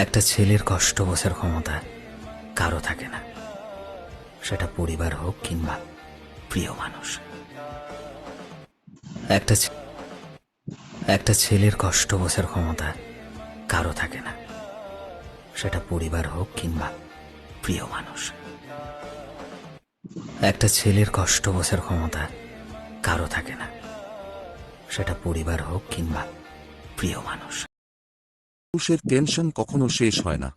একটা ছেলের কষ্ট বোঝার ক্ষমতা কারো থাকে না, সেটা পরিবার হোক কিংবা প্রিয় মানুষ। একটা ছে- একটা ছেলের কষ্ট বোঝার ক্ষমতা কারো থাকে না, সেটা পরিবার হোক কিংবা প্রিয় মানুষ। একটা ছেলের কষ্ট বোঝার ক্ষমতা কারো থাকে না, সেটা পরিবার হোক কিংবা প্রিয় মানুষ। পুরুষের টেনশন কখনো শেষ হয় না।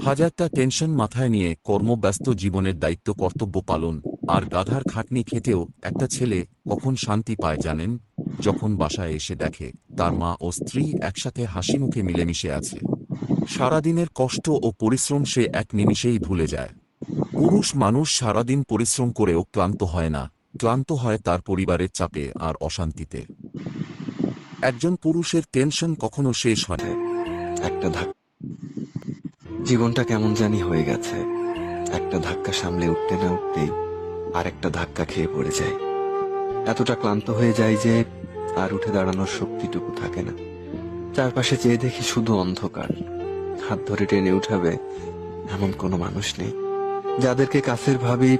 হাজারটা টেনশন মাথায় নিয়ে কর্মব্যস্ত জীবনের দায়িত্ব কর্তব্য পালন আর গাধার খাটনি খেটেও একটা ছেলে কখন শান্তি পায় জানেন? যখন বাসায় এসে দেখে তার মা ও স্ত্রী একসাথে হাসিমুখে মিলেমিশে আছে। সারাদিনের কষ্ট ও পরিশ্রম সে এক নিমিষেই ভুলে যায়। পুরুষ মানুষ সারাদিন পরিশ্রম করেও ক্লান্ত হয় না, ক্লান্ত হয় তার পরিবারের চাপে আর অশান্তিতে। একজন পুরুষের টেনশন কখনো শেষ হয় না। একটা ধাক্কা, জীবনটা কেমন জানি হয়ে গেছে। একটা ধাক্কা সামলে উঠতে না উঠতেই আর একটা ধাক্কা খেয়ে পড়ে যায়। এতটা ক্লান্ত হয়ে যায় যে আর উঠে দাঁড়ানোর শক্তিটুকু থাকে না। চারপাশে চেয়ে দেখি শুধু অন্ধকার। হাত ধরে টেনে উঠাবে এমন কোনো মানুষ নেই। যাদেরকে কাছের ভাবি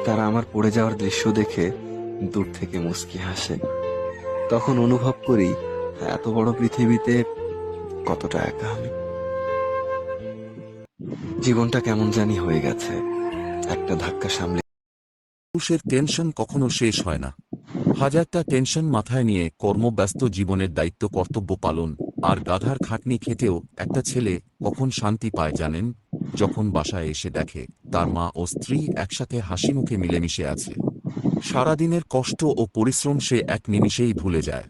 তারা আমার পড়ে যাওয়ার দৃশ্য দেখে দূর থেকে মুচকি হাসে। তখন অনুভব করি এত বড় পৃথিবীতে কতটা একা আমি। জীবনটা কেমন জানি হয়ে গেছে। একটা ধাক্কা সামলে পুরুষের টেনশন কখনো শেষ হয় না। হাজারটা টেনশন মাথায় নিয়ে কর্মব্যস্ত জীবনের দায়িত্ব কর্তব্য পালন আর গাধার খাটনি খেটেও একটা ছেলে কখন শান্তি পায় জানেন? যখন বাসায় এসে দেখে তার মা ও স্ত্রী একসাথে হাসিমুখে মিলেমিশে আছে। সারাদিনের কষ্ট ও পরিশ্রম সে এক নিমিষেই ভুলে যায়।